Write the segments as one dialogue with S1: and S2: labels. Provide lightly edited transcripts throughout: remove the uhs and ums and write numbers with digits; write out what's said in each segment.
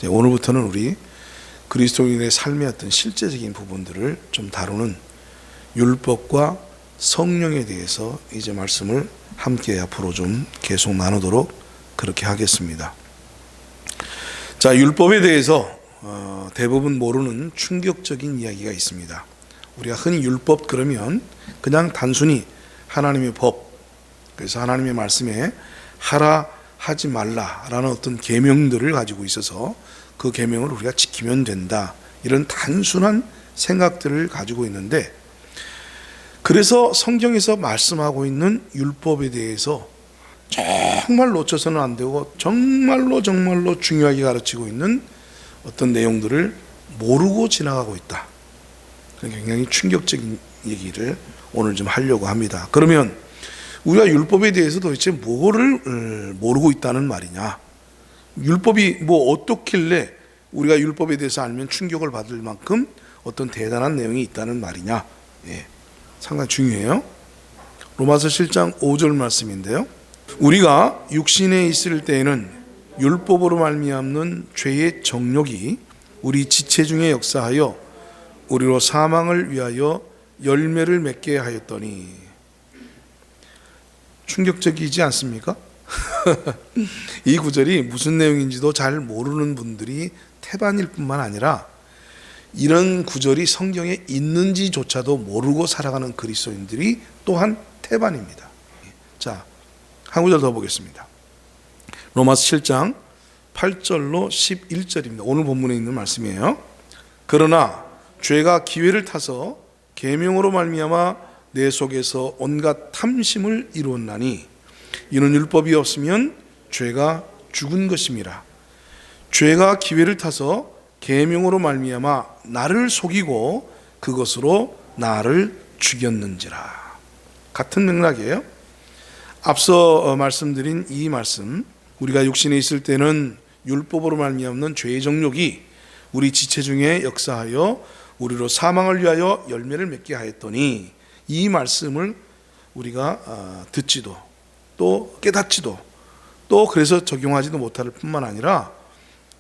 S1: 오늘부터는 우리 그리스도인의 삶의 어떤 실제적인 부분들을 좀 다루는 율법과 성령에 대해서 이제 말씀을 함께 앞으로 좀 계속 나누도록 그렇게 하겠습니다. 자, 율법에 대해서 대부분 모르는 충격적인 이야기가 있습니다. 우리가 흔히 율법 그러면 그냥 단순히 하나님의 법, 그래서 하나님의 말씀에 하라 하지 말라라는 어떤 계명들을 가지고 있어서 그 계명을 우리가 지키면 된다, 이런 단순한 생각들을 가지고 있는데, 그래서 성경에서 말씀하고 있는 율법에 대해서 정말 놓쳐서는 안 되고 정말로 중요하게 가르치고 있는 어떤 내용들을 모르고 지나가고 있다. 굉장히 충격적인 얘기를 오늘 좀 하려고 합니다. 그러면 우리가 율법에 대해서 도대체 뭐를 모르고 있다는 말이냐? 율법이 뭐 어떻길래 우리가 율법에 대해서 알면 충격을 받을 만큼 어떤 대단한 내용이 있다는 말이냐? 상당히 중요해요. 로마서 7장 5절 말씀인데요. 우리가 육신에 있을 때에는 율법으로 말미암는 죄의 정욕이 우리 지체 중에 역사하여 우리로 사망을 위하여 열매를 맺게 하였더니. 충격적이지 않습니까? 이 구절이 무슨 내용인지도 잘 모르는 분들이 태반일 뿐만 아니라 이런 구절이 성경에 있는지조차도 모르고 살아가는 그리스도인들이 또한 태반입니다. 자, 한 구절 더 보겠습니다. 로마서 7장 8절로 11절입니다. 오늘 본문에 있는 말씀이에요. 그러나 죄가 기회를 타서 계명으로 말미암아 내 속에서 온갖 탐심을 이루었나니 이는 율법이 없으면 죄가 죽은 것임이라. 죄가 기회를 타서 계명으로 말미암아 나를 속이고 그것으로 나를 죽였는지라. 같은 맥락이에요. 앞서 말씀드린 이 말씀, 우리가 육신에 있을 때는 율법으로 말미암는 죄의 정욕이 우리 지체 중에 역사하여 우리로 사망을 위하여 열매를 맺게 하였더니, 이 말씀을 우리가 듣지도 또 깨닫지도 또 그래서 적용하지도 못할 뿐만 아니라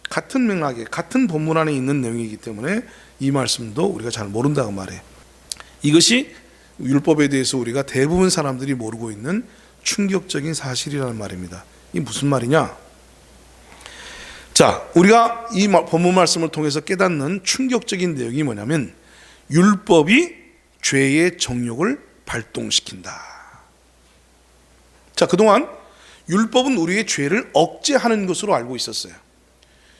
S1: 같은 맥락에 같은 본문 안에 있는 내용이기 때문에 이 말씀도 우리가 잘 모른다고 말해. 이것이 율법에 대해서 우리가 대부분 사람들이 모르고 있는 충격적인 사실이라는 말입니다. 이게 무슨 말이냐? 자, 우리가 이 본문 말씀을 통해서 깨닫는 충격적인 내용이 뭐냐면, 율법이 죄의 정욕을 발동시킨다. 자, 그동안 율법은 우리의 죄를 억제하는 것으로 알고 있었어요.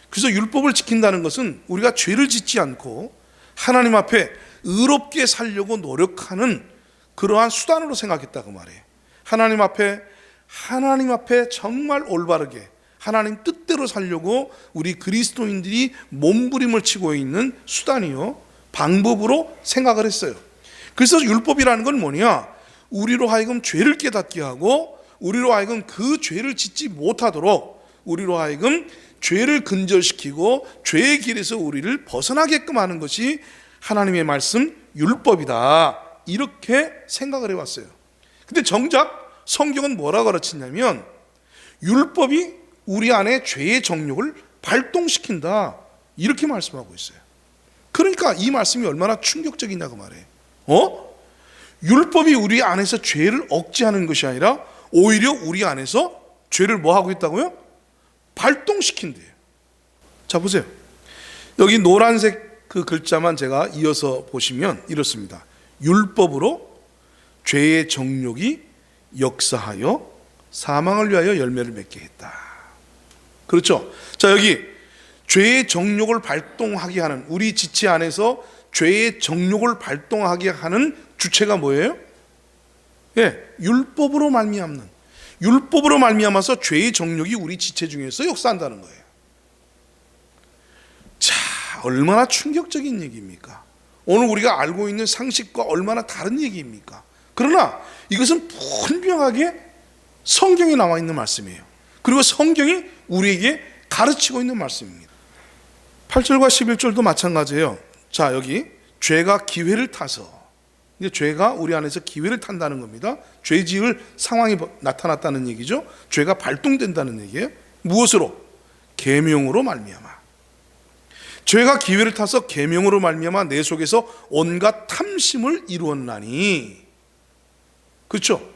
S1: 그래서 율법을 지킨다는 것은 우리가 죄를 짓지 않고 하나님 앞에 의롭게 살려고 노력하는 그러한 수단으로 생각했다고 말해요. 하나님 앞에 정말 올바르게 하나님 뜻대로 살려고 우리 그리스도인들이 몸부림을 치고 있는 수단이요, 방법으로 생각을 했어요. 그래서 율법이라는 건 뭐냐? 우리로 하여금 죄를 깨닫게 하고 우리로 하여금 그 죄를 짓지 못하도록, 우리로 하여금 죄를 근절시키고 죄의 길에서 우리를 벗어나게끔 하는 것이 하나님의 말씀 율법이다, 이렇게 생각을 해왔어요. 근데 정작 성경은 뭐라고 가르치냐면, 율법이 우리 안에 죄의 정욕을 발동시킨다, 이렇게 말씀하고 있어요. 그러니까 이 말씀이 얼마나 충격적이냐고 말해요. 율법이 우리 안에서 죄를 억제하는 것이 아니라 오히려 우리 안에서 죄를 뭐 하고 있다고요? 발동시킨대요. 자, 보세요. 여기 노란색 그 글자만 제가 이어서 보시면 이렇습니다. 율법으로 죄의 정욕이 역사하여 사망을 위하여 열매를 맺게 했다. 그렇죠? 자, 여기 죄의 정욕을 발동하게 하는, 우리 지체 안에서 죄의 정욕을 발동하게 하는 주체가 뭐예요? 율법으로 말미암는, 율법으로 말미암아서 죄의 정욕이 우리 지체 중에서 역사한다는 거예요. 자, 얼마나 충격적인 얘기입니까? 오늘 우리가 알고 있는 상식과 얼마나 다른 얘기입니까? 그러나 이것은 분명하게 성경에 나와 있는 말씀이에요. 그리고 성경이 우리에게 가르치고 있는 말씀입니다. 8절과 11절도 마찬가지예요. 자, 여기 죄가 기회를 타서, 이제 죄가 우리 안에서 기회를 탄다는 겁니다. 죄 지을 상황이 나타났다는 얘기죠. 죄가 발동된다는 얘기예요. 무엇으로? 계명으로 말미암아. 죄가 기회를 타서 계명으로 말미암아 내 속에서 온갖 탐심을 이루었나니. 그렇죠?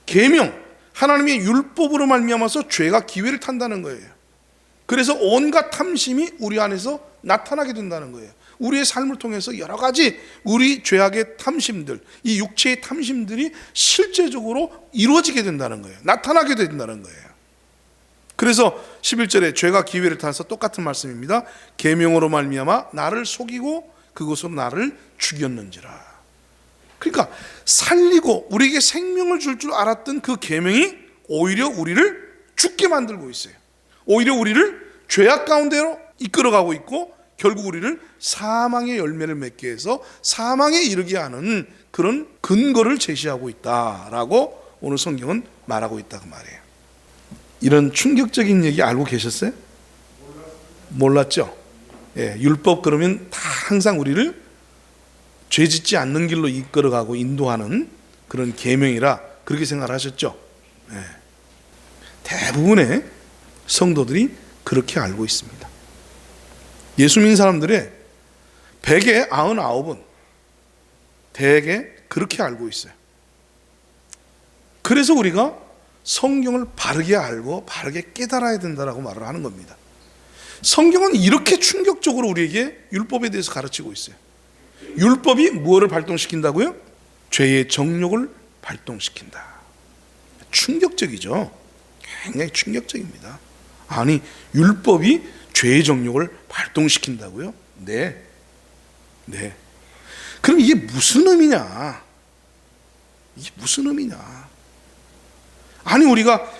S1: 계명, 하나님의 율법으로 말미암아서 죄가 기회를 탄다는 거예요. 그래서 온갖 탐심이 우리 안에서 나타나게 된다는 거예요. 우리의 삶을 통해서 여러 가지 우리 죄악의 탐심들, 이 육체의 탐심들이 실제적으로 이루어지게 된다는 거예요. 나타나게 된다는 거예요. 그래서 11절에 죄가 기회를 타서 똑같은 말씀입니다. 계명으로 말미암아 나를 속이고 그것으로 나를 죽였는지라. 그러니까 살리고 우리에게 생명을 줄 알았던 그 계명이 오히려 우리를 죽게 만들고 있어요. 오히려 우리를 죄악 가운데로 이끌어가고 있고 결국 우리를 사망의 열매를 맺게 해서 사망에 이르게 하는 그런 근거를 제시하고 있다라고 오늘 성경은 말하고 있다고 말해요. 이런 충격적인 얘기 알고 계셨어요? 몰랐죠? 예, 율법 그러면 다 항상 우리를 죄 짓지 않는 길로 이끌어가고 인도하는 그런 계명이라 그렇게 생각하셨죠? 예. 대부분의 성도들이 그렇게 알고 있습니다. 예수 믿는 사람들의 100에 99은 대개 그렇게 알고 있어요. 그래서 우리가 성경을 바르게 알고 바르게 깨달아야 된다라고 말을 하는 겁니다. 성경은 이렇게 충격적으로 우리에게 율법에 대해서 가르치고 있어요. 율법이 무엇을 발동시킨다고요? 죄의 정욕을 발동시킨다. 충격적이죠. 굉장히 충격적입니다. 아니, 율법이 죄의 정욕을 발동시킨다고요? 네. 그럼 이게 무슨 의미냐? 이게 무슨 의미냐? 아니, 우리가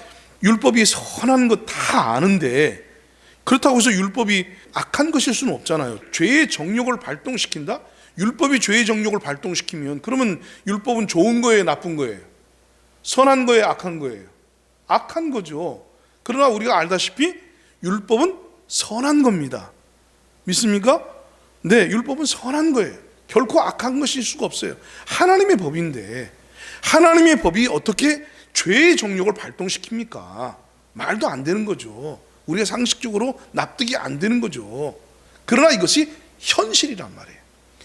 S1: 율법이 선한 것 다 아는데 그렇다고 해서 율법이 악한 것일 수는 없잖아요. 죄의 정욕을 발동시킨다? 율법이 죄의 정욕을 발동시키면 그러면 율법은 좋은 거예요, 나쁜 거예요? 선한 거예요, 악한 거예요? 악한 거죠. 그러나 우리가 알다시피 율법은 선한 겁니다. 믿습니까? 네, 율법은 선한 거예요. 결코 악한 것일 수가 없어요. 하나님의 법인데 하나님의 법이 어떻게 죄의 정욕을 발동시킵니까? 말도 안 되는 거죠. 우리가 상식적으로 납득이 안 되는 거죠. 그러나 이것이 현실이란 말이에요.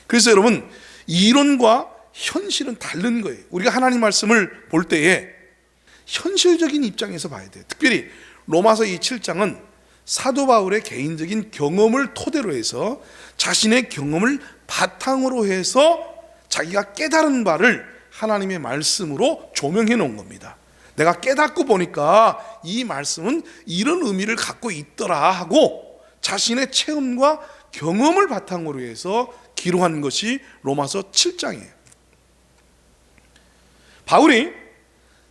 S1: 그래서 여러분, 이론과 현실은 다른 거예요. 우리가 하나님 말씀을 볼 때에 현실적인 입장에서 봐야 돼요. 특별히 로마서 이 7장은 사도 바울의 개인적인 경험을 토대로 해서 자신의 경험을 바탕으로 해서 자기가 깨달은 바를 하나님의 말씀으로 조명해 놓은 겁니다. 내가 깨닫고 보니까 이 말씀은 이런 의미를 갖고 있더라 하고 자신의 체험과 경험을 바탕으로 해서 기록한 것이 로마서 7장이에요. 바울이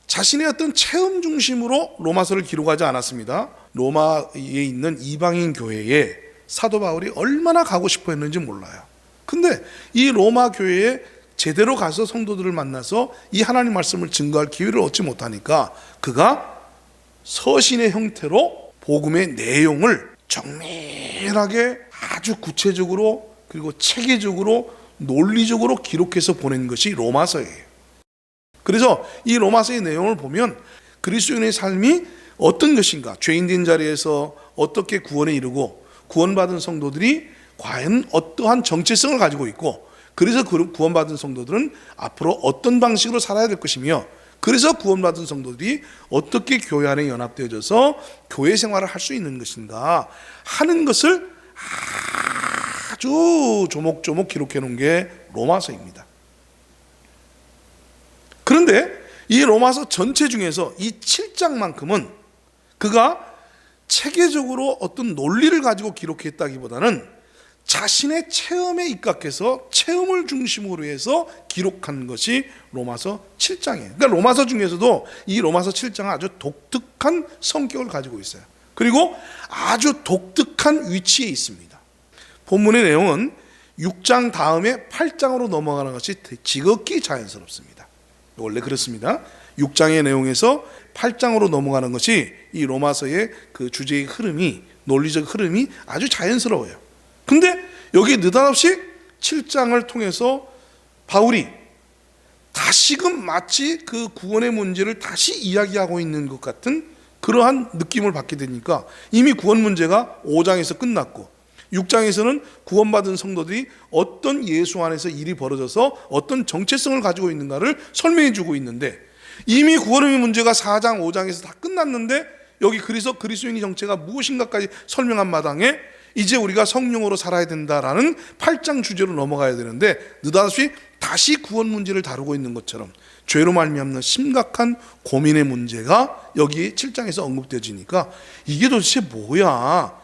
S1: 자신의 어떤 체험 중심으로 로마서를 기록하지 않았습니다. 로마에 있는 이방인 교회에 사도 바울이 얼마나 가고 싶어 했는지 몰라요. 근데 이 로마 교회에 제대로 가서 성도들을 만나서 이 하나님 말씀을 증거할 기회를 얻지 못하니까 그가 서신의 형태로 복음의 내용을 정밀하게 아주 구체적으로 그리고 체계적으로 논리적으로 기록해서 보낸 것이 로마서예요. 그래서 이 로마서의 내용을 보면 그리스도인의 삶이 어떤 것인가, 죄인된 자리에서 어떻게 구원에 이르고 구원받은 성도들이 과연 어떠한 정체성을 가지고 있고, 그래서 구원받은 성도들은 앞으로 어떤 방식으로 살아야 될 것이며, 그래서 구원받은 성도들이 어떻게 교회 안에 연합되어져서 교회 생활을 할 수 있는 것인가 하는 것을 아주 조목조목 기록해 놓은 게 로마서입니다. 그런데 이 로마서 전체 중에서 이 7장만큼은 그가 체계적으로 어떤 논리를 가지고 기록했다기보다는 자신의 체험에 입각해서 체험을 중심으로 해서 기록한 것이 로마서 7장이에요. 그러니까 로마서 중에서도 이 로마서 7장은 아주 독특한 성격을 가지고 있어요. 그리고 아주 독특한 위치에 있습니다. 본문의 내용은 6장 다음에 8장으로 넘어가는 것이 지극히 자연스럽습니다. 원래 그렇습니다. 6장의 내용에서 8장으로 넘어가는 것이 이 로마서의 그 주제의 흐름이, 논리적 흐름이 아주 자연스러워요. 근데 여기 느닷없이 7장을 통해서 바울이 다시금 마치 그 구원의 문제를 다시 이야기하고 있는 것 같은 그러한 느낌을 받게 되니까 이미 구원 문제가 5장에서 끝났고 6장에서는 구원받은 성도들이 어떤 예수 안에서 일이 벌어져서 어떤 정체성을 가지고 있는가를 설명해 주고 있는데, 이미 구원의 문제가 4장 5장에서 다 끝났는데 여기 그리스도인의 정체가 무엇인가까지 설명한 마당에 이제 우리가 성령으로 살아야 된다라는 8장 주제로 넘어가야 되는데, 느닷없이 다시 구원 문제를 다루고 있는 것처럼 죄로 말미암는 심각한 고민의 문제가 여기 7장에서 언급되어지니까 이게 도대체 뭐야?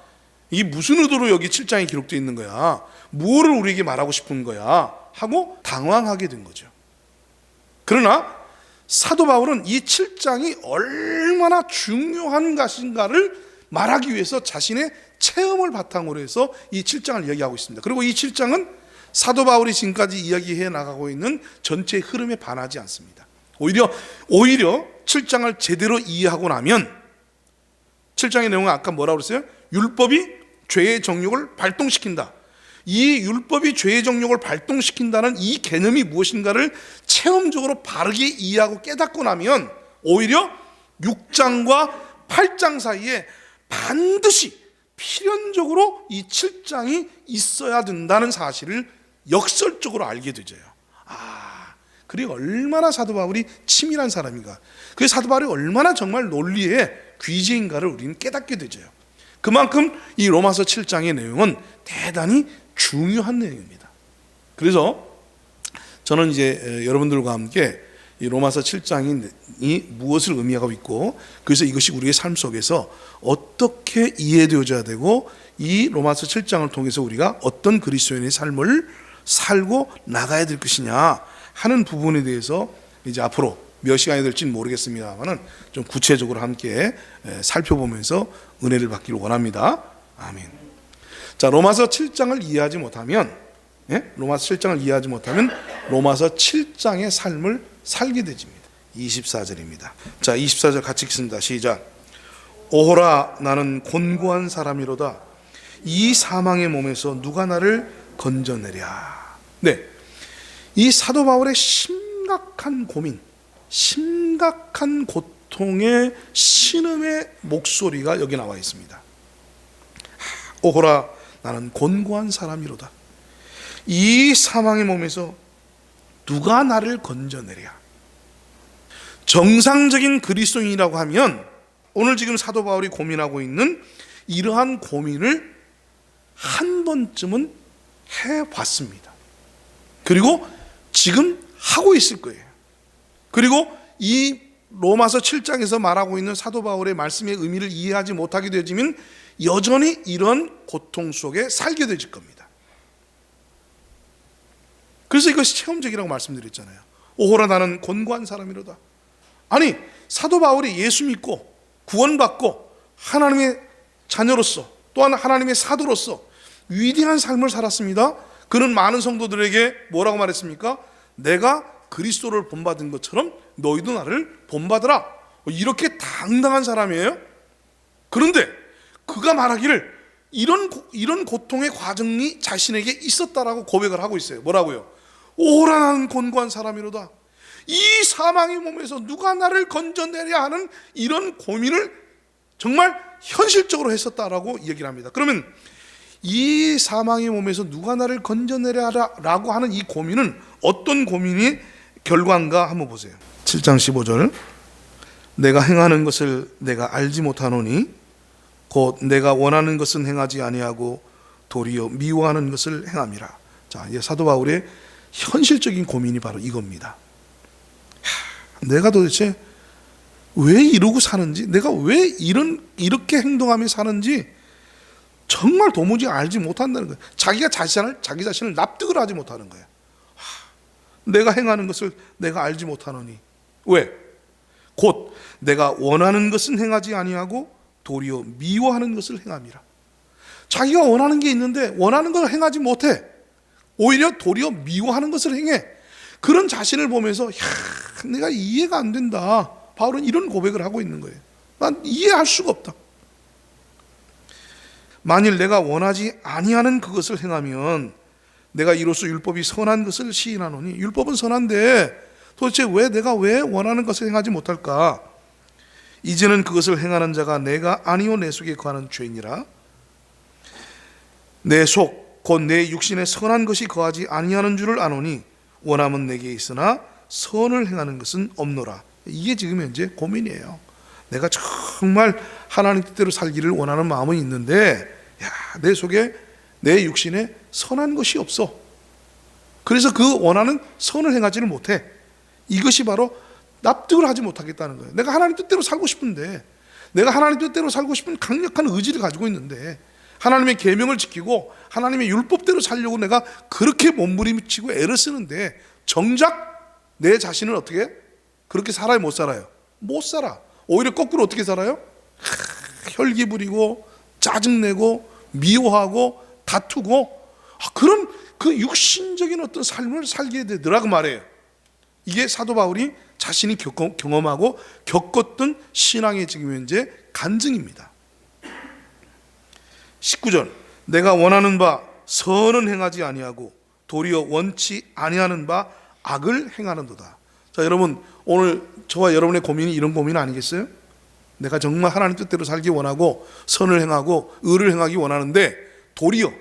S1: 이게 무슨 의도로 여기 7장에 기록되어 있는 거야? 뭐를 우리에게 말하고 싶은 거야? 하고 당황하게 된 거죠. 그러나 사도 바울은 이 7장이 얼마나 중요한 것인가를 말하기 위해서 자신의 체험을 바탕으로 해서 이 7장을 이야기하고 있습니다. 그리고 이 7장은 사도 바울이 지금까지 이야기해 나가고 있는 전체의 흐름에 반하지 않습니다. 오히려 7장을 제대로 이해하고 나면, 7장의 내용은 아까 뭐라고 그랬어요? 율법이 죄의 정욕을 발동시킨다. 이 율법이 죄의 정욕을 발동시킨다는 이 개념이 무엇인가를 체험적으로 바르게 이해하고 깨닫고 나면 오히려 6장과 8장 사이에 반드시 필연적으로 이 7장이 있어야 된다는 사실을 역설적으로 알게 되죠. 그래 얼마나 사도 바울이 치밀한 사람인가, 그 사도 바울이 얼마나 정말 논리의 귀재인가를 우리는 깨닫게 되죠. 그만큼 이 로마서 7장의 내용은 대단히 중요한 내용입니다. 그래서 저는 이제 여러분들과 함께 이 로마서 7장이 무엇을 의미하고 있고, 그래서 이것이 우리의 삶 속에서 어떻게 이해되어져야 되고, 이 로마서 7장을 통해서 우리가 어떤 그리스도인의 삶을 살고 나가야 될 것이냐 하는 부분에 대해서 이제 앞으로 몇 시간이 될지는 모르겠습니다만은 좀 구체적으로 함께 살펴보면서 은혜를 받기를 원합니다. 아멘. 자, 로마서 7장을 이해하지 못하면, 로마서 7장을 이해하지 못하면 로마서 7장의 삶을 살게 되집니다. 24절입니다. 자, 24절 같이 읽습니다. 시작. 오호라, 나는 곤고한 사람이로다. 이 사망의 몸에서 누가 나를 건져내랴. 네, 이 사도 바울의 심각한 고민, 심각한 고통의 신음의 목소리가 여기 나와 있습니다. 오호라, 나는 곤고한 사람이로다. 이 사망의 몸에서 누가 나를 건져내랴. 정상적인 그리스도인이라고 하면 오늘 지금 사도 바울이 고민하고 있는 이러한 고민을 한 번쯤은 해봤습니다. 그리고 지금 하고 있을 거예요. 그리고 이 로마서 7장에서 말하고 있는 사도 바울의 말씀의 의미를 이해하지 못하게 되어지면 여전히 이런 고통 속에 살게 되질 겁니다. 그래서 이것이 체험적이라고 말씀드렸잖아요. 오호라, 나는 곤고한 사람이로다. 아니, 사도 바울이 예수 믿고 구원받고 하나님의 자녀로서, 또한 하나님의 사도로서 위대한 삶을 살았습니다. 그는 많은 성도들에게 뭐라고 말했습니까? 내가 그리스도를 본받은 것처럼 너희도 나를 본받으라. 이렇게 당당한 사람이에요. 그런데 그가 말하기를 이런 고통의 과정이 자신에게 있었다라고 고백을 하고 있어요. 뭐라고요? 오호라, 나는 곤고한 사람이로다. 이 사망의 몸에서 누가 나를 건져내랴 하는 이런 고민을 정말 현실적으로 했었다라고 얘기를 합니다. 그러면 이 사망의 몸에서 누가 나를 건져내랴라고 하는 이 고민은 어떤 고민이 결과인가 한번 보세요. 7장 15절. 내가 행하는 것을 내가 알지 못하노니 곧 내가 원하는 것은 행하지 아니하고 도리어 미워하는 것을 행함이라. 자, 사도 바울의 현실적인 고민이 바로 이겁니다. 내가 도대체 왜 이러고 사는지, 내가 왜 이렇게 행동하며 사는지 정말 도무지 알지 못한다는 거예요. 자기 자신을 납득을 하지 못하는 거예요. 내가 행하는 것을 내가 알지 못하노니. 왜? 곧 내가 원하는 것은 행하지 아니하고 도리어 미워하는 것을 행함이라. 자기가 원하는 게 있는데 원하는 걸 행하지 못해. 오히려 도리어 미워하는 것을 행해. 그런 자신을 보면서 내가 이해가 안 된다. 바울은 이런 고백을 하고 있는 거예요. 난 이해할 수가 없다. 만일 내가 원하지 아니하는 그것을 행하면 내가 이로써 율법이 선한 것을 시인하노니. 율법은 선한데 도대체 내가 왜 원하는 것을 행하지 못할까? 이제는 그것을 행하는 자가 내가 아니요 내 속에 거하는 죄이니라. 내 속 곧 내 육신에 선한 것이 거하지 아니하는 줄을 아노니 원함은 내게 있으나 선을 행하는 것은 없노라. 이게 지금 현재 고민이에요. 내가 정말 하나님 뜻대로 살기를 원하는 마음은 있는데 내 속에 내 육신에 선한 것이 없어. 그래서 그 원하는 선을 행하지를 못해. 이것이 바로 납득을 하지 못하겠다는 거예요. 내가 하나님 뜻대로 살고 싶은데, 내가 하나님 뜻대로 살고 싶은 강력한 의지를 가지고 있는데, 하나님의 계명을 지키고 하나님의 율법대로 살려고 내가 그렇게 몸부림치고 애를 쓰는데 정작 내 자신은 어떻게? 그렇게 살아요? 못 살아요? 못 살아. 오히려 거꾸로 어떻게 살아요? 혈기 부리고 짜증내고 미워하고 다투고 그런 그 육신적인 어떤 삶을 살게 되더라고 말이에요. 이게 사도 바울이 자신이 경험하고 겪었던 신앙의 지금 현재 간증입니다. 19절, 내가 원하는 바 선은 행하지 아니하고 도리어 원치 아니하는 바 악을 행하는도다. 자, 여러분, 오늘 저와 여러분의 고민이 이런 고민 아니겠어요? 내가 정말 하나님 뜻대로 살기 원하고 선을 행하고 의를 행하기 원하는데 도리어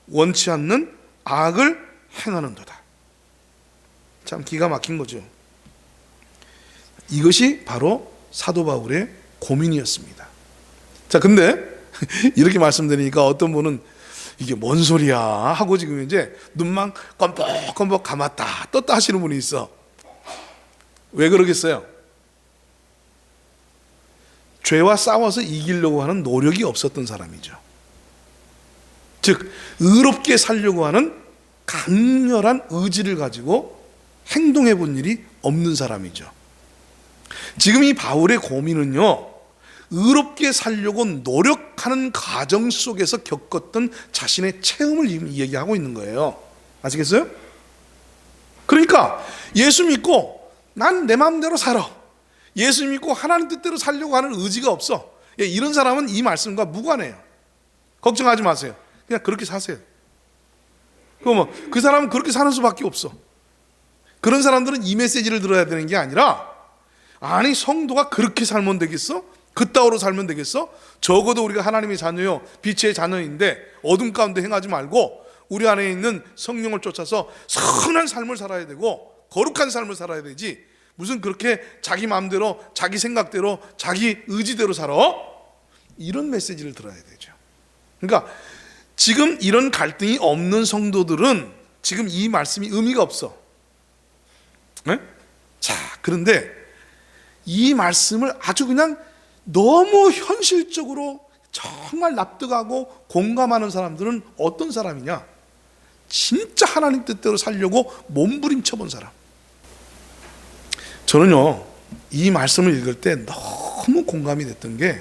S1: 원치 않는 악을 행하는도다. 참 기가 막힌 거죠. 이것이 바로 사도 바울의 고민이었습니다. 자, 근데 이렇게 말씀드리니까 어떤 분은 이게 뭔 소리야 하고 지금 이제 눈만 껌뻑껌뻑 감았다 떴다 하시는 분이 있어. 왜 그러겠어요? 죄와 싸워서 이기려고 하는 노력이 없었던 사람이죠. 즉 의롭게 살려고 하는 강렬한 의지를 가지고 행동해 본 일이 없는 사람이죠. 지금 이 바울의 고민은요, 의롭게 살려고 노력하는 과정 속에서 겪었던 자신의 체험을 얘기하고 있는 거예요. 아시겠어요? 그러니까 예수 믿고 난 내 마음대로 살아, 예수 믿고 하나님 뜻대로 살려고 하는 의지가 없어, 이런 사람은 이 말씀과 무관해요. 걱정하지 마세요. 그냥 그렇게 사세요. 그 사람은 그렇게 사는 수밖에 없어. 그런 사람들은 이 메시지를 들어야 되는 게 아니라, 아니 성도가 그렇게 살면 되겠어? 그따위로 살면 되겠어? 적어도 우리가 하나님의 자녀요, 빛의 자녀인데 어둠 가운데 행하지 말고 우리 안에 있는 성령을 쫓아서 선한 삶을 살아야 되고 거룩한 삶을 살아야 되지, 무슨 그렇게 자기 마음대로 자기 생각대로 자기 의지대로 살아? 이런 메시지를 들어야 되죠. 그러니까 지금 이런 갈등이 없는 성도들은 지금 이 말씀이 의미가 없어. 네? 자, 그런데 이 말씀을 아주 그냥 너무 현실적으로 정말 납득하고 공감하는 사람들은 어떤 사람이냐? 진짜 하나님 뜻대로 살려고 몸부림쳐 본 사람. 저는요, 이 말씀을 읽을 때 너무 공감이 됐던 게,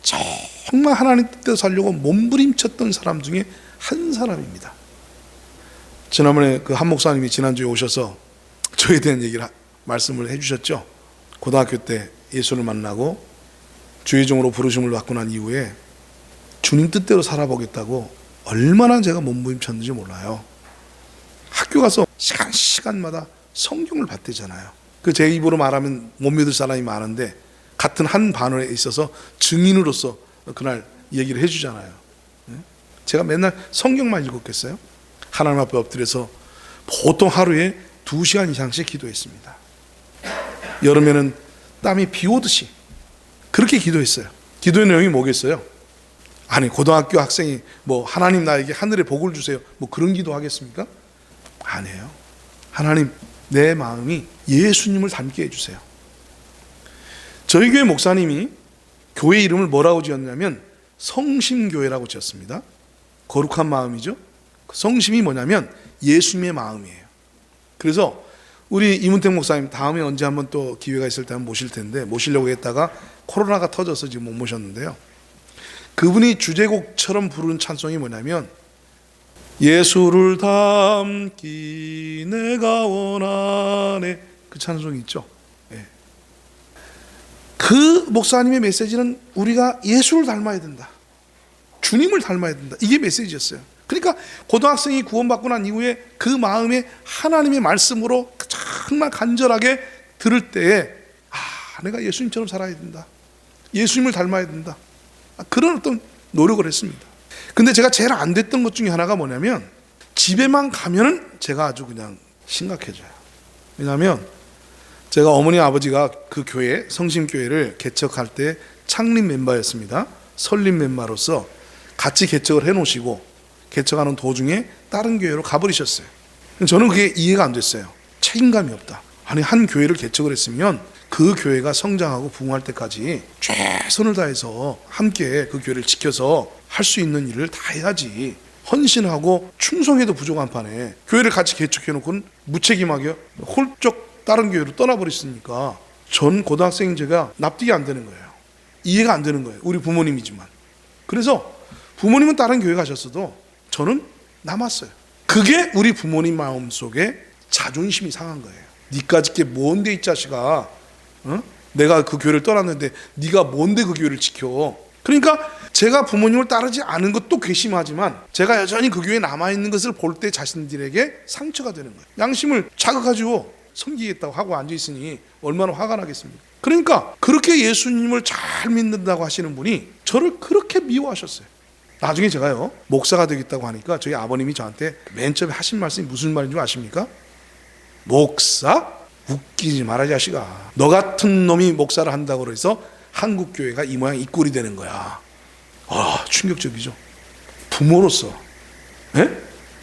S1: 정말 하나님 뜻대로 살려고 몸부림쳤던 사람 중에 한 사람입니다. 지난번에 그 한 목사님이 지난주에 오셔서 저에 대한 말씀을 해주셨죠. 고등학교 때 예수를 만나고 주의 종으로 부르심을 받고 난 이후에 주님 뜻대로 살아보겠다고 얼마나 제가 몸부림쳤는지 몰라요. 학교 가서 시간마다 성경을 봤대잖아요. 그 제 입으로 말하면 못 믿을 사람이 많은데 같은 한 반에 있어서 증인으로서 그날 얘기를 해주잖아요. 제가 맨날 성경만 읽었겠어요? 하나님 앞에 엎드려서 보통 하루에 2시간 이상씩 기도했습니다. 여름에는 땀이 비 오듯이 그렇게 기도했어요. 기도의 내용이 뭐겠어요? 아니, 고등학교 학생이 뭐 하나님 나에게 하늘의 복을 주세요, 뭐 그런 기도 하겠습니까? 아니에요. 하나님, 내 마음이 예수님을 닮게 해주세요. 저희 교회 목사님이 교회 이름을 뭐라고 지었냐면 성심교회라고 지었습니다. 거룩한 마음이죠. 성심이 뭐냐면 예수님의 마음이에요. 그래서 우리 이문택 목사님 다음에 언제 한번 또 기회가 있을 때 한번 모실 텐데, 모시려고 했다가 코로나가 터져서 지금 못 모셨는데요, 그분이 주제곡처럼 부르는 찬송이 뭐냐면 예수를 닮기 내가 원하네, 그 찬송이 있죠. 그 목사님의 메시지는 우리가 예수를 닮아야 된다, 주님을 닮아야 된다, 이게 메시지였어요. 그러니까 고등학생이 구원받고 난 이후에 그 마음에 하나님의 말씀으로 정말 간절하게 들을 때에 내가 예수님처럼 살아야 된다, 예수님을 닮아야 된다, 그런 어떤 노력을 했습니다. 근데 제가 제일 안 됐던 것 중에 하나가 뭐냐면 집에만 가면은 제가 아주 그냥 심각해져요. 왜냐하면 제가 어머니 아버지가 그 교회 성심교회를 개척할 때 창립 멤버였습니다. 설립 멤버로서 같이 개척을 해놓으시고 개척하는 도중에 다른 교회로 가버리셨어요. 저는 그게 이해가 안 됐어요. 책임감이 없다. 아니 한 교회를 개척을 했으면 그 교회가 성장하고 부흥할 때까지 최선을 다해서 함께 그 교회를 지켜서 할 수 있는 일을 다 해야지. 헌신하고 충성해도 부족한 판에 교회를 같이 개척해놓고는 무책임하게 홀쩍 다른 교회로 떠나버렸으니까 전 고등학생 제가 납득이 안 되는 거예요. 이해가 안 되는 거예요. 우리 부모님이지만. 그래서 부모님은 다른 교회 가셨어도 저는 남았어요. 그게 우리 부모님 마음속에 자존심이 상한 거예요. 니까짓 게 뭔데 이 자식아, 어? 내가 그 교회를 떠났는데 네가 뭔데 그 교회를 지켜. 그러니까 제가 부모님을 따르지 않은 것도 괘씸하지만 제가 여전히 그 교회에 남아있는 것을 볼 때 자신들에게 상처가 되는 거예요. 양심을 자극하지고 섬기겠다고 하고 앉아있으니 얼마나 화가 나겠습니까? 그러니까 그렇게 예수님을 잘 믿는다고 하시는 분이 저를 그렇게 미워하셨어요. 나중에 제가요 목사가 되겠다고 하니까 저희 아버님이 저한테 맨 처음에 하신 말씀이 무슨 말인지 아십니까? 목사? 웃기지 마라 자식아. 너 같은 놈이 목사를 한다고 해서 한국교회가 이 모양 이 꼴이 되는 거야. 충격적이죠. 부모로서,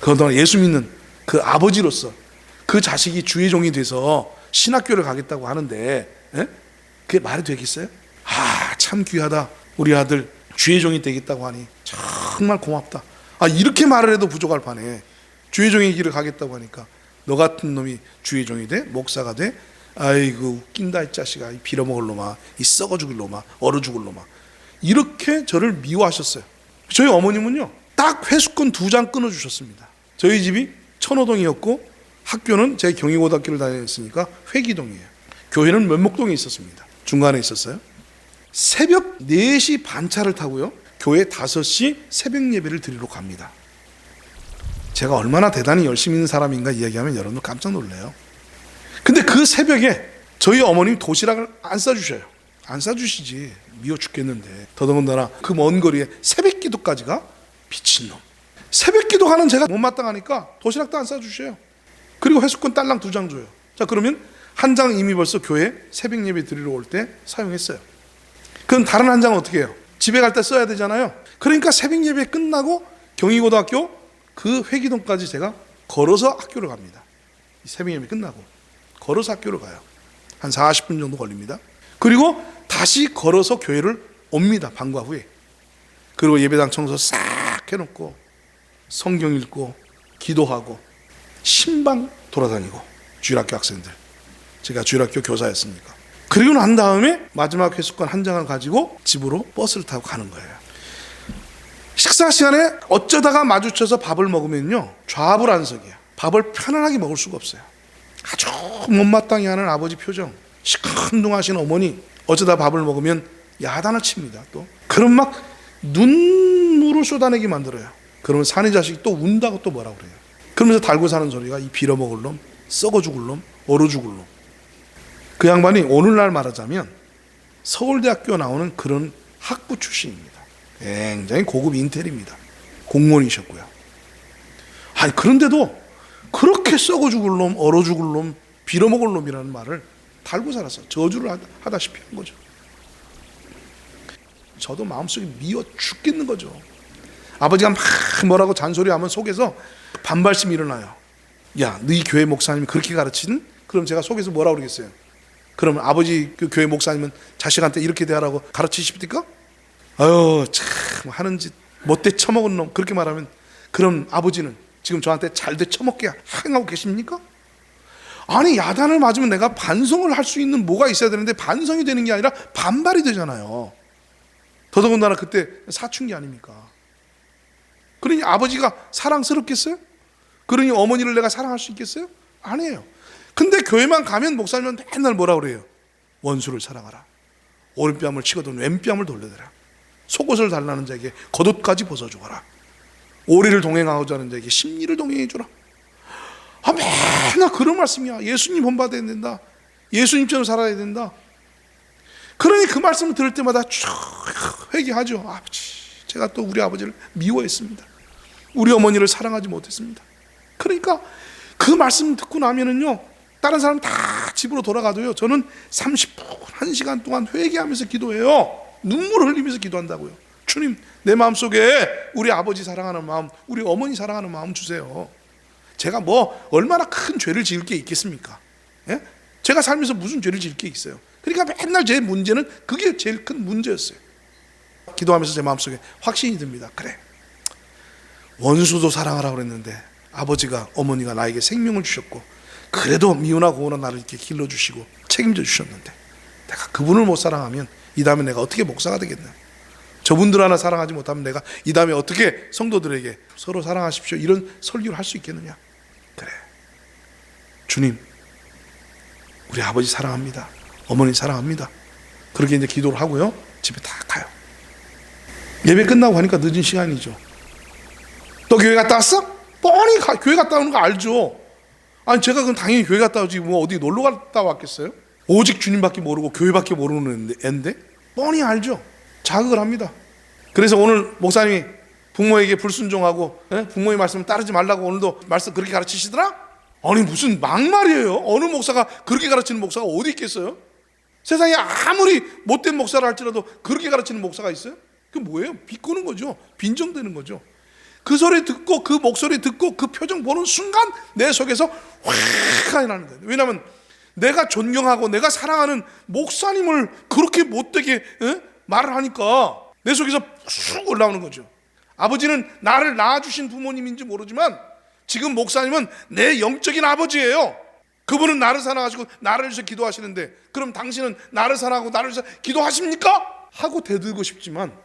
S1: 그동안 예수 믿는 그 아버지로서 그 자식이 주의 종이 돼서 신학교를 가겠다고 하는데 그게 말이 되겠어요? 참 귀하다. 우리 아들 주의 종이 되겠다고 하니 정말 고맙다. 이렇게 말을 해도 부족할 판에 주의 종의 길을 가겠다고 하니까 너 같은 놈이 주의 종이 돼? 목사가 돼? 아이고 웃긴다 이 자식아. 이 빌어먹을 놈아. 이 썩어 죽을 놈아. 얼어 죽을 놈아. 이렇게 저를 미워하셨어요. 저희 어머님은요 딱 회수권 2장 끊어주셨습니다. 저희 집이 천호동이었고 학교는 제가 경희고등학교를 다녔으니까 회기동이에요. 교회는 면목동에 있었습니다. 중간에 있었어요. 새벽 4시 반차를 타고요 교회 5시 새벽 예배를 드리러 갑니다. 제가 얼마나 대단히 열심히 있는 사람인가 이야기하면 여러분들 깜짝 놀래요. 근데 그 새벽에 저희 어머님이 도시락을 안 싸주셔요. 안 싸주시지. 미워 죽겠는데. 더더군다나 그 먼 거리에 새벽 기도까지가 미친놈. 새벽 기도 가는 제가 못마땅하니까 도시락도 안 싸주셔요. 그리고 회수권 딸랑 2장 줘요. 자 그러면 한 장 이미 벌써 교회 새벽 예배 드리러 올 때 사용했어요. 그럼 다른 한 장은 어떻게 해요? 집에 갈 때 써야 되잖아요. 그러니까 새벽 예배 끝나고 경희고등학교 그 회기동까지 제가 걸어서 학교를 갑니다. 새벽 예배 끝나고 걸어서 학교를 가요. 한 40분 정도 걸립니다. 그리고 다시 걸어서 교회를 옵니다. 방과 후에. 그리고 예배당 청소 싹 해놓고 성경 읽고 기도하고 신방 돌아다니고 주일학교 학생들. 제가 주일학교 교사였으니까. 그리고 난 다음에 마지막 회수권 한 장을 가지고 집으로 버스를 타고 가는 거예요. 식사 시간에 어쩌다가 마주쳐서 밥을 먹으면요 좌불안석이에요. 밥을 편안하게 먹을 수가 없어요. 아주 못마땅해 하는 아버지 표정, 시큰둥하신 어머니, 어쩌다 밥을 먹으면 야단을 칩니다. 또 그럼 막 눈물을 쏟아내게 만들어요. 그러면 사내 자식이 또 운다고 또 뭐라고 그래요. 그러면서 달고 사는 소리가 이 빌어먹을 놈, 썩어 죽을 놈, 얼어 죽을 놈. 그 양반이 오늘날 말하자면 서울대학교 나오는 그런 학부 출신입니다. 굉장히 고급 인텔입니다. 공무원이셨고요. 그런데도 그렇게 썩어 죽을 놈, 얼어 죽을 놈, 빌어먹을 놈이라는 말을 달고 살았어. 저주를 하다시피 한 거죠. 저도 마음속에 미워 죽겠는 거죠. 아버지가 막 뭐라고 잔소리하면 속에서 반발심이 일어나요. 야, 너희 교회 목사님이 그렇게 가르치는? 그럼 제가 속에서 뭐라고 그러겠어요? 그러면 아버지 그 교회 목사님은 자식한테 이렇게 대하라고 가르치십니까? 아유 참 하는 짓 못돼 처먹은 놈 그렇게 말하면 그럼 아버지는 지금 저한테 잘돼 처먹게 행하고 계십니까? 아니 야단을 맞으면 내가 반성을 할 수 있는 뭐가 있어야 되는데 반성이 되는 게 아니라 반발이 되잖아요. 더더군다나 그때 사춘기 아닙니까? 그러니 아버지가 사랑스럽겠어요? 그러니 어머니를 내가 사랑할 수 있겠어요? 아니에요. 근데 교회만 가면 목사님은 맨날 뭐라 그래요? 원수를 사랑하라. 오른뺨을 치거든 왼뺨을 돌려대라. 속옷을 달라는 자에게 겉옷까지 벗어주거라. 오리를 동행하고자 하는 자에게 심리를 동행해주라. 맨날 그런 말씀이야. 예수님 본받아야 된다. 예수님처럼 살아야 된다. 그러니 그 말씀을 들을 때마다 쭉 회개하죠. 아버지 제가 또 우리 아버지를 미워했습니다. 우리 어머니를 사랑하지 못했습니다. 그러니까 그 말씀 듣고 나면은요, 다른 사람 다 집으로 돌아가도요, 저는 30분, 1시간 동안 회개하면서 기도해요. 눈물을 흘리면서 기도한다고요. 주님, 내 마음속에 우리 아버지 사랑하는 마음, 우리 어머니 사랑하는 마음 주세요. 제가 뭐 얼마나 큰 죄를 지을 게 있겠습니까? 예? 제가 살면서 무슨 죄를 지을 게 있어요? 그러니까 맨날 제 문제는 그게 제일 큰 문제였어요. 기도하면서 제 마음속에 확신이 듭니다. 그래, 원수도 사랑하라고 그랬는데 아버지가, 어머니가 나에게 생명을 주셨고, 그래도 미우나 고우나 나를 이렇게 길러주시고 책임져 주셨는데 내가 그분을 못 사랑하면 이 다음에 내가 어떻게 목사가 되겠나? 저분들 하나 사랑하지 못하면 내가 이 다음에 어떻게 성도들에게 서로 사랑하십시오 이런 설교를 할 수 있겠느냐? 그래, 주님, 우리 아버지 사랑합니다. 어머니 사랑합니다. 그렇게 이제 기도를 하고요, 집에 다 가요. 예배 끝나고 하니까 늦은 시간이죠. 너 교회 갔다 왔어? 뻔히 교회 갔다 오는 거 알죠? 아니, 제가 그럼 당연히 교회 갔다 오지 뭐 어디 놀러 갔다 왔겠어요? 오직 주님밖에 모르고 교회밖에 모르는 애인데 뻔히 알죠. 자극을 합니다. 그래서 오늘 목사님이 부모에게 불순종하고 부모의 말씀을 따르지 말라고 오늘도 말씀 그렇게 가르치시더라? 아니, 무슨 막말이에요. 어느 목사가 그렇게 가르치는 목사가 어디 있겠어요? 세상에 아무리 못된 목사를 할지라도 그렇게 가르치는 목사가 있어요? 그게 뭐예요? 비꼬는 거죠. 빈정되는 거죠. 그 소리 듣고, 그 목소리 듣고, 그 표정 보는 순간 내 속에서 확 나는 거예요. 왜냐하면 내가 존경하고 내가 사랑하는 목사님을 그렇게 못되게 말을 하니까 내 속에서 쑥 올라오는 거죠. 아버지는 나를 낳아주신 부모님인지 모르지만 지금 목사님은 내 영적인 아버지예요. 그분은 나를 사랑하시고 나를 위해서 기도하시는데, 그럼 당신은 나를 사랑하고 나를 위해서 기도하십니까? 하고 대들고 싶지만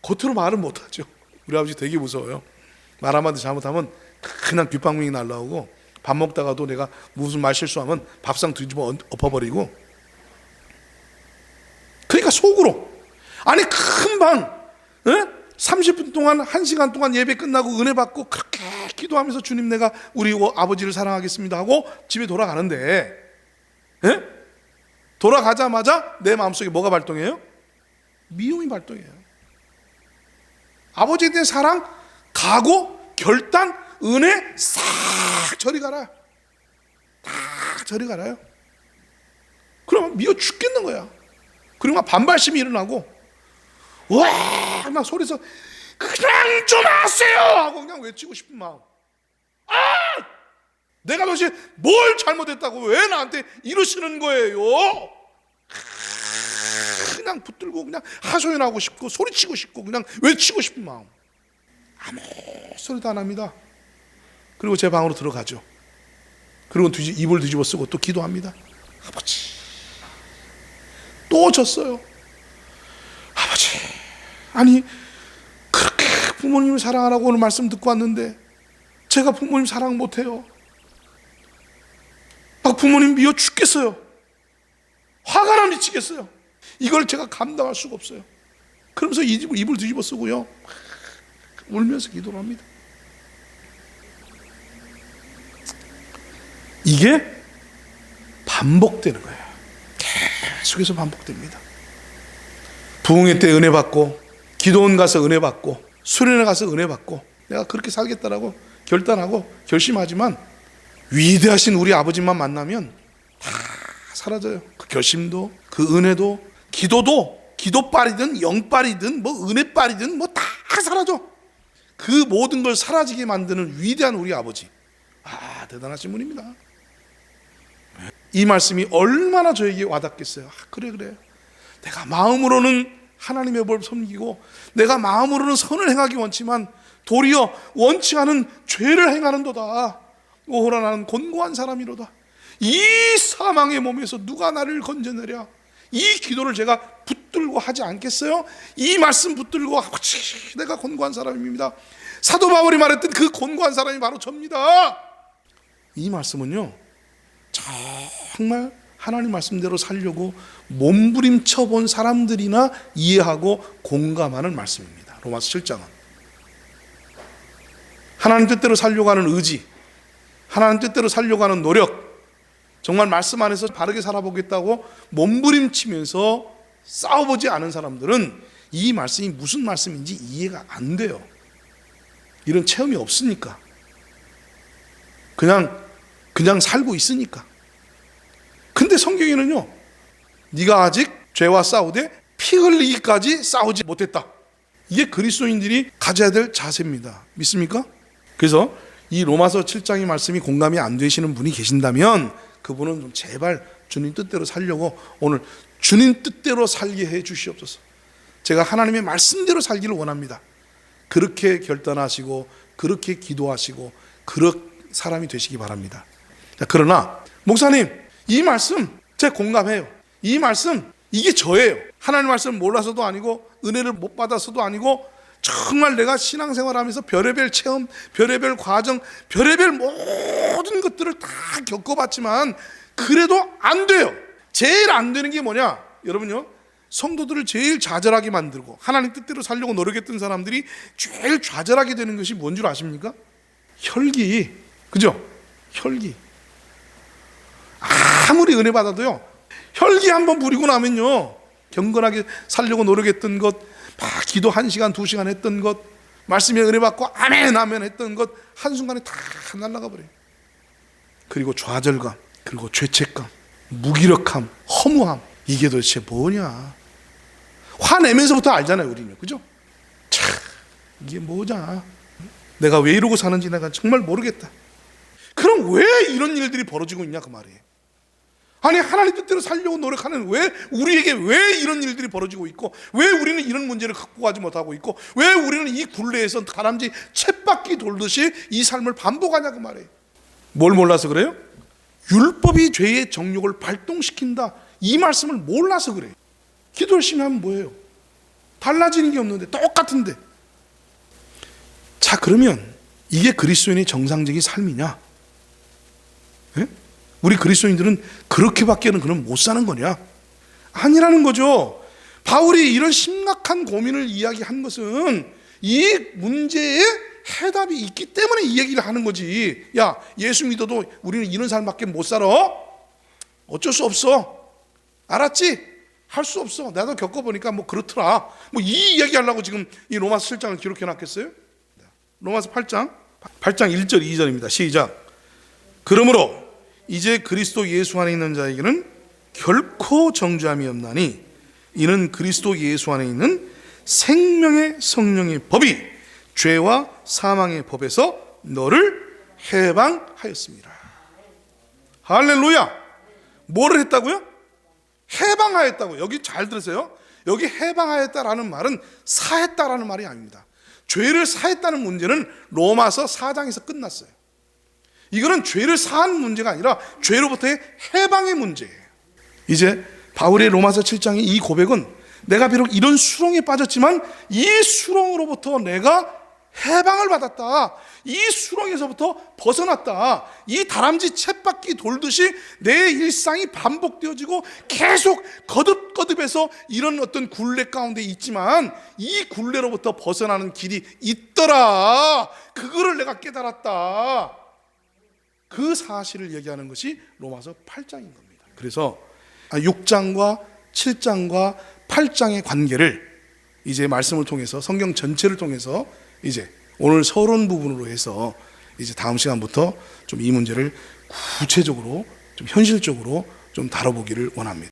S1: 겉으로 말은 못하죠. 우리 아버지 되게 무서워요. 말 한마디 잘못하면 그냥 귓방맹이 날라오고, 밥 먹다가도 내가 무슨 말 실수하면 밥상 뒤집어 엎어버리고. 그러니까 속으로, 아니 금방 30분 동안 1시간 동안 예배 끝나고 은혜 받고 그렇게 기도하면서 주님, 내가 우리 아버지를 사랑하겠습니다 하고 집에 돌아가는데, 돌아가자마자 내 마음속에 뭐가 발동해요? 미움이 발동해요. 아버지에 대한 사랑, 각오, 결단, 은혜 싹 저리 가라. 다 저리 가라요. 그러면 미워 죽겠는 거야. 그리고 막 반발심이 일어나고, 와, 막 소리에서 그냥 좀 하세요 하고 그냥 외치고 싶은 마음. 아, 내가 도대체 뭘 잘못했다고 왜 나한테 이러시는 거예요? 그냥 붙들고 그냥 하소연하고 싶고 소리치고 싶고 그냥 외치고 싶은 마음. 아무 소리도 안 합니다. 그리고 제 방으로 들어가죠. 그리고 이불 뒤집어 쓰고 또 기도합니다. 아버지, 또 졌어요. 아버지, 아니 그렇게 부모님을 사랑하라고 오늘 말씀 듣고 왔는데 제가 부모님 사랑 못해요. 막 부모님 미워 죽겠어요. 화가 나 미치겠어요. 이걸 제가 감당할 수가 없어요. 그러면서 이불 뒤집어 쓰고요, 울면서 기도를 합니다. 이게 반복되는 거예요. 계속해서 반복됩니다. 부흥회 때 은혜 받고, 기도원 가서 은혜 받고, 수련회 가서 은혜 받고, 내가 그렇게 살겠다라고 결단하고 결심하지만 위대하신 우리 아버지만 만나면 다 사라져요. 그 결심도, 그 은혜도, 기도도, 기도빨이든 영빨이든 뭐 은혜빨이든 뭐 다 사라져. 그 모든 걸 사라지게 만드는 위대한 우리 아버지, 대단하신 분입니다. 이 말씀이 얼마나 저에게 와닿겠어요. 그래, 내가 마음으로는 하나님의 법을 섬기고 내가 마음으로는 선을 행하기 원치만 도리어 원치 않은 죄를 행하는도다. 오호라, 나는 곤고한 사람이로다. 이 사망의 몸에서 누가 나를 건져내랴. 이 기도를 제가 붙들고 하지 않겠어요? 이 말씀 붙들고, 아버지, 내가 곤고한 사람입니다. 사도 바울이 말했던 그 곤고한 사람이 바로 접니다. 이 말씀은요, 정말 하나님 말씀대로 살려고 몸부림쳐 본 사람들이나 이해하고 공감하는 말씀입니다. 로마서 7장은 하나님 뜻대로 살려고 하는 의지, 하나님 뜻대로 살려고 하는 노력, 정말 말씀 안에서 바르게 살아보겠다고 몸부림치면서 싸워보지 않은 사람들은 이 말씀이 무슨 말씀인지 이해가 안 돼요. 이런 체험이 없으니까. 그냥 살고 있으니까. 근데 성경에는요, 네가 아직 죄와 싸우되 피 흘리기까지 싸우지 못했다. 이게 그리스도인들이 가져야 될 자세입니다. 믿습니까? 그래서 이 로마서 7장의 말씀이 공감이 안 되시는 분이 계신다면 그분은 좀 제발 주님 뜻대로 살려고 오늘 주님 뜻대로 살게 해 주시옵소서. 제가 하나님의 말씀대로 살기를 원합니다. 그렇게 결단하시고 그렇게 기도하시고 그런 사람이 되시기 바랍니다. 자, 그러나 목사님, 이 말씀 제가 공감해요. 이 말씀 이게 저예요. 하나님 말씀 몰라서도 아니고 은혜를 못 받아서도 아니고 정말 내가 신앙생활하면서 별의별 체험, 별의별 과정, 별의별 모든 것들을 다 겪어봤지만 그래도 안 돼요. 제일 안 되는 게 뭐냐? 여러분요, 성도들을 제일 좌절하게 만들고 하나님 뜻대로 살려고 노력했던 사람들이 제일 좌절하게 되는 것이 뭔 줄 아십니까? 혈기. 그죠? 혈기. 아무리 은혜 받아도요, 혈기 한번 부리고 나면요, 경건하게 살려고 노력했던 것, 막 기도 1시간 2시간 했던 것, 말씀에 은혜 받고 아멘 아멘 했던 것 한순간에 다 날아가 버려요. 그리고 좌절감, 그리고 죄책감, 무기력함, 허무함, 이게 도대체 뭐냐? 화내면서부터 알잖아요, 우리는. 그죠? 참, 이게 뭐냐? 내가 왜 이러고 사는지 내가 정말 모르겠다. 그럼 왜 이런 일들이 벌어지고 있냐 그 말이에요. 아니, 하나님 뜻대로 살려고 노력하는 왜 우리에게 왜 이런 일들이 벌어지고 있고, 왜 우리는 이런 문제를 극복하지 못하고 있고, 왜 우리는 이 굴레에서 다람쥐 쳇바퀴 돌듯이 이 삶을 반복하냐 그 말이에요. 뭘 몰라서 그래요? 율법이 죄의 정욕을 발동시킨다, 이 말씀을 몰라서 그래요. 기도 열심히 하면 뭐예요? 달라지는 게 없는데, 똑같은데. 자, 그러면 이게 그리스도인의 정상적인 삶이냐? 예? 우리 그리스도인들은 그렇게밖에는 그럼 못 사는 거냐? 아니라는 거죠. 바울이 이런 심각한 고민을 이야기한 것은 이 문제에 해답이 있기 때문에 이 얘기를 하는 거지. 야, 예수 믿어도 우리는 이런 삶밖에 못 살아? 어쩔 수 없어. 알았지? 할 수 없어. 나도 겪어보니까 뭐 그렇더라. 뭐 이 이야기 하려고 지금 이 로마서 7장을 기록해 놨겠어요? 로마서 8장 1절 2절입니다. 시작. 그러므로 이제 그리스도 예수 안에 있는 자에게는 결코 정죄함이 없나니 이는 그리스도 예수 안에 있는 생명의 성령의 법이 죄와 사망의 법에서 너를 해방하였습니다. 할렐루야. 뭐를 했다고요? 해방하였다고. 여기 잘 들으세요. 여기 해방하였다라는 말은 사했다라는 말이 아닙니다. 죄를 사했다는 문제는 로마서 4장에서 끝났어요. 이거는 죄를 사한 문제가 아니라 죄로부터의 해방의 문제예요. 이제 바울의 로마서 7장의 이 고백은 내가 비록 이런 수렁에 빠졌지만 이 수렁으로부터 내가 해방을 받았다. 이 수렁에서부터 벗어났다. 이 다람쥐 쳇바퀴 돌듯이 내 일상이 반복되어지고 계속 거듭거듭해서 이런 어떤 굴레 가운데 있지만 이 굴레로부터 벗어나는 길이 있더라. 그거를 내가 깨달았다. 그 사실을 얘기하는 것이 로마서 8장인 겁니다. 그래서 6장과 7장과 8장의 관계를 이제 말씀을 통해서 성경 전체를 통해서 이제 오늘 서론 부분으로 해서 이제 다음 시간부터 좀 이 문제를 구체적으로 좀 현실적으로 좀 다뤄보기를 원합니다.